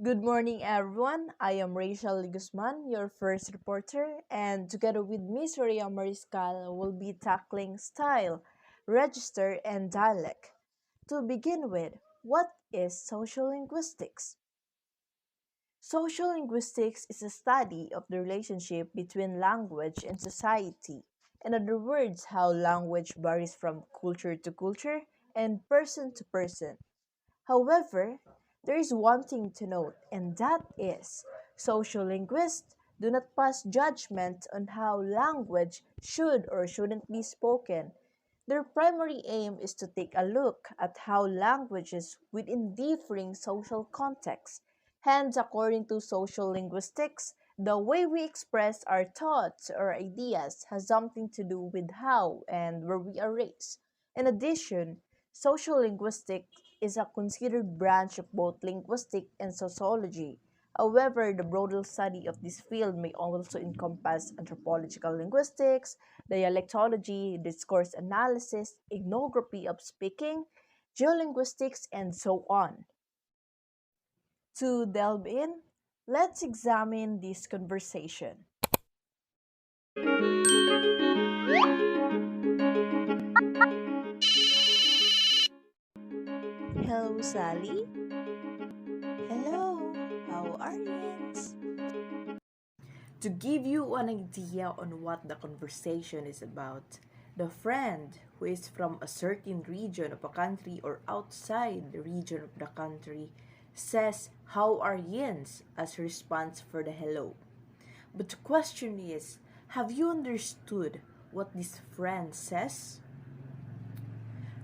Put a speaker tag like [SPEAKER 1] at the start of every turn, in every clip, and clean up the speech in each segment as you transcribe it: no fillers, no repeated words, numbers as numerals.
[SPEAKER 1] Good morning, everyone. I am Rachel GUZMAN, your first reporter, and together with Miss Ria MARISCAL, we'll be tackling style, register, and dialect. To begin with, what is social linguistics? Social linguistics is a study of the relationship between language and society. In other words, how language varies from culture to culture and person to person. However, there is one thing to note, and that is social linguists do not pass judgment on how language should or shouldn't be spoken. Their primary aim is to take a look at how languages within differing social contexts. Hence, according to social linguistics, the way we express our thoughts or ideas has something to do with how and where we are raised. In addition, social linguistics is a considered branch of both linguistics and sociology. However, the broader study of this field may also encompass anthropological linguistics, dialectology, discourse analysis, ethnography of speaking, geolinguistics, and so on. To delve in, let's examine this conversation. Hello, Sally. Hello, how are you? To give you an idea on what the conversation is about, the friend who is from a certain region of a country or outside the region of the country says, "How are yins?" as response for the hello. But the question is, have you understood what this friend says?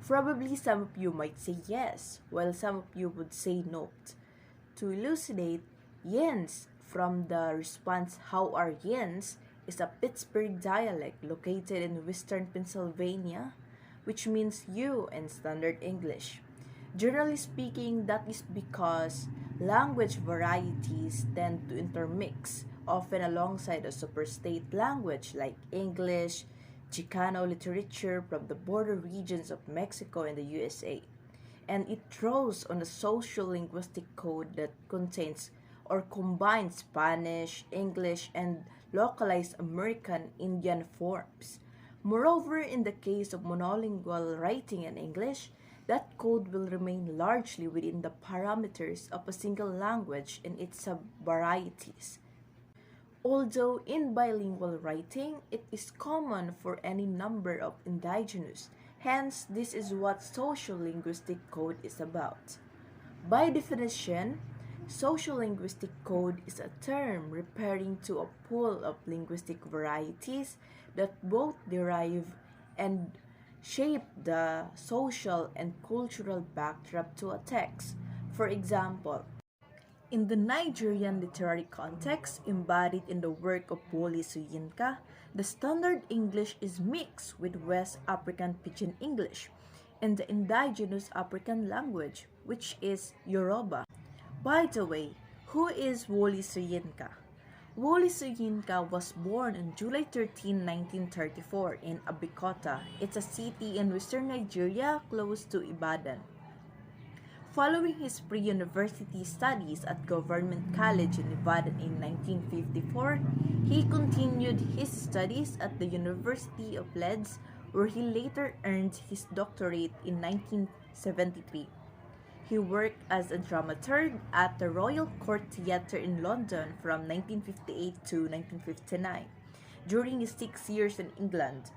[SPEAKER 1] Probably some of you might say yes, while some of you would say no. To elucidate, Yens from the response "How are Yens?" is a Pittsburgh dialect located in western Pennsylvania, which means you in Standard English. Generally speaking, that is because language varieties tend to intermix, often alongside a superstate language like English, Chicano literature from the border regions of Mexico and the USA, and it draws on a social linguistic code that contains or combines Spanish, English, and localized American Indian forms. Moreover, in the case of monolingual writing in English, that code will remain largely within the parameters of a single language and its sub-varieties. Although in bilingual writing, it is common for any number of indigenous. Hence, this is what social linguistic code is about. By definition, social linguistic code is a term referring to a pool of linguistic varieties that both derive and shape the social and cultural backdrop to a text. For example, in the Nigerian literary context embodied in the work of Wole Soyinka, the standard English is mixed with West African Pidgin English and the indigenous African language, which is Yoruba. By the way, who is Wole Soyinka? Wole Soyinka was born on July 13, 1934 in Abikota. It's a city in western Nigeria close to Ibadan. Following his pre-university studies at Government College in Ibadan in 1954, he continued his studies at the University of Leeds, where he later earned his doctorate in 1973. He worked as a dramaturg at the Royal Court Theatre in London from 1958 to 1959 during his 6 years in England.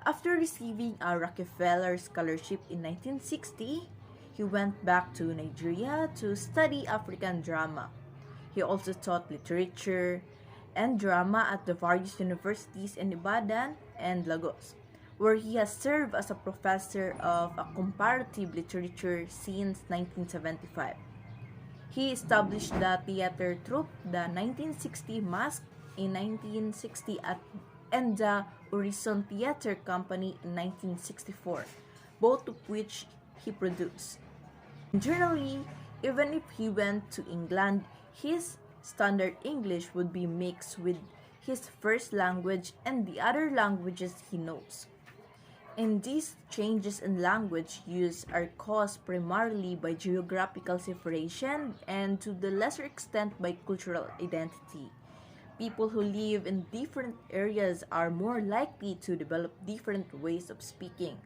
[SPEAKER 1] After receiving a Rockefeller Scholarship in 1960, he went back to Nigeria to study African drama. He also taught literature and drama at the various universities in Ibadan and Lagos, where he has served as a professor of a comparative literature since 1975. He established the theater troupe, the 1960 Mask in 1960 and the Horizon Theater Company in 1964, both of which he produced. Generally, even if he went to England, his standard English would be mixed with his first language and the other languages he knows. And these changes in language use are caused primarily by geographical separation and to the lesser extent by cultural identity. People who live in different areas are more likely to develop different ways of speaking.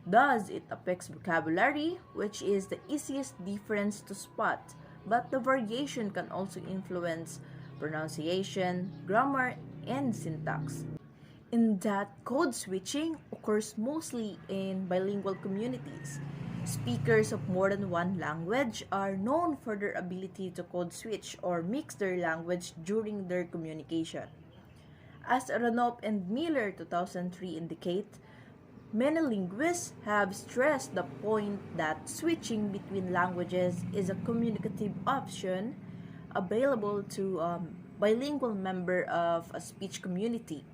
[SPEAKER 1] Thus, it affects vocabulary, which is the easiest difference to spot, but the variation can also influence pronunciation, grammar, and syntax. In that code switching occurs mostly in bilingual communities. Speakers of more than one language are known for their ability to code switch or mix their language during their communication. As Aronoff and Miller 2003 indicate, many linguists have stressed the point that switching between languages is a communicative option available to bilingual member of a speech community,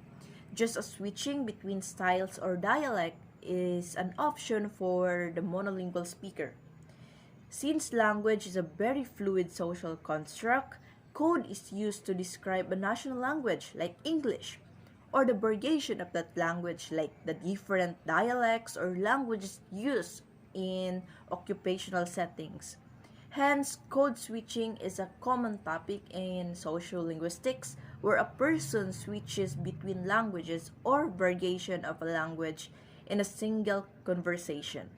[SPEAKER 1] just as switching between styles or dialect is an option for the monolingual speaker. Since language is a very fluid social construct, code is used to describe a national language like English, or the variation of that language like the different dialects or languages used in occupational settings. Hence, code switching is a common topic in social linguistics where a person switches between languages or variation of a language in a single conversation.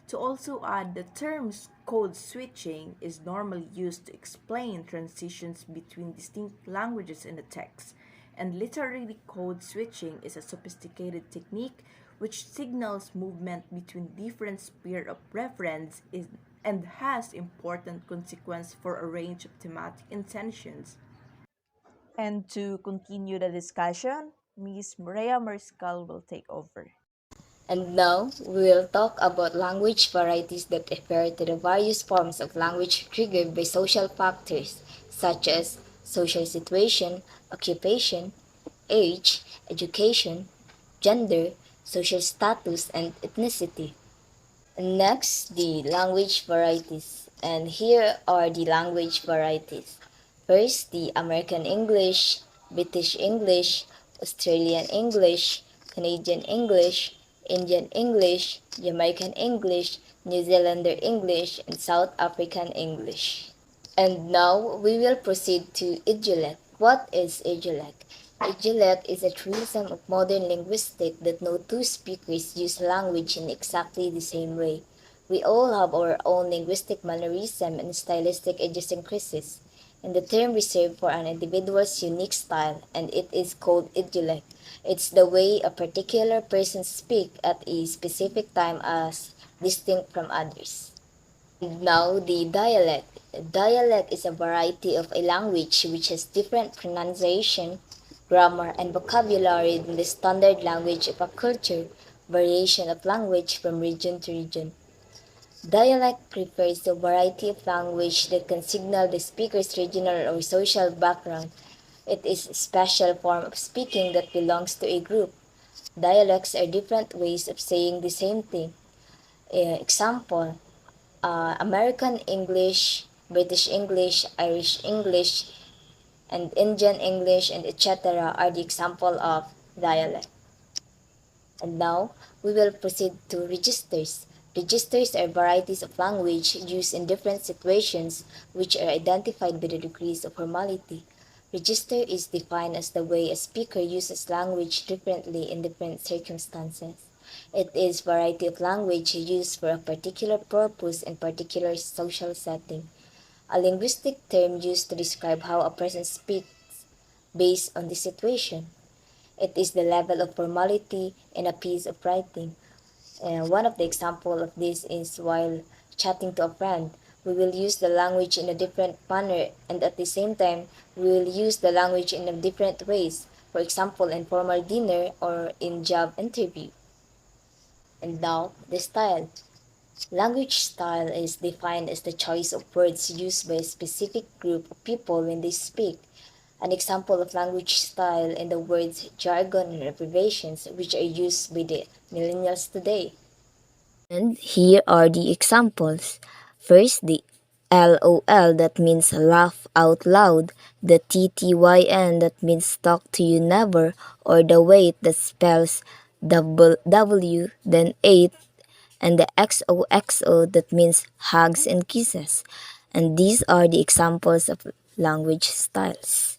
[SPEAKER 1] To also add, the terms code switching is normally used to explain transitions between distinct languages in the text, and literary code switching is a sophisticated technique which signals movement between different spheres of reference and has important consequence for a range of thematic intentions. And to continue the discussion, Ms. Maria Mariscal will take over.
[SPEAKER 2] And now we will talk about language varieties that refer to the various forms of language triggered by social factors such as social situation, occupation, age, education, gender, social status, and ethnicity. Next, the language varieties. And here are the language varieties. First, the American English, British English, Australian English, Canadian English, Indian English, Jamaican English, New Zealander English, and South African English. And now we will proceed to idiolect. What is idiolect? Idiolect is a truism of modern linguistics that no two speakers use language in exactly the same way. We all have our own linguistic mannerism and stylistic idiosyncrasies, and the term reserved for an individual's unique style, and it is called idiolect. It's the way a particular person speaks at a specific time as distinct from others. Now, the dialect. Dialect is a variety of a language which has different pronunciation, grammar, and vocabulary than the standard language of a culture, variation of language from region to region. Dialect refers to a variety of language that can signal the speaker's regional or social background. It is a special form of speaking that belongs to a group. Dialects are different ways of saying the same thing. Example, American English, British English, Irish English, and Indian English, and etc. are the example of dialect. And now we will proceed to registers. Registers are varieties of language used in different situations which are identified by the degrees of formality. Register is defined as the way a speaker uses language differently in different circumstances. It is variety of language used for a particular purpose in particular social setting. A linguistic term used to describe how a person speaks based on the situation. It is the level of formality in a piece of writing. One of the examples of this is while chatting to a friend. We will use the language in a different manner and at the same time we will use the language in a different ways. For example, in formal dinner or in job interview. And now, the style. Language style is defined as the choice of words used by a specific group of people when they speak. An example of language style in the words jargon and abbreviations which are used by the millennials today. And here are the examples. First, the LOL that means laugh out loud, the TTYN that means talk to you never, or the wait that spells W, then 8, and the XOXO that means hugs and kisses. And these are the examples of language styles.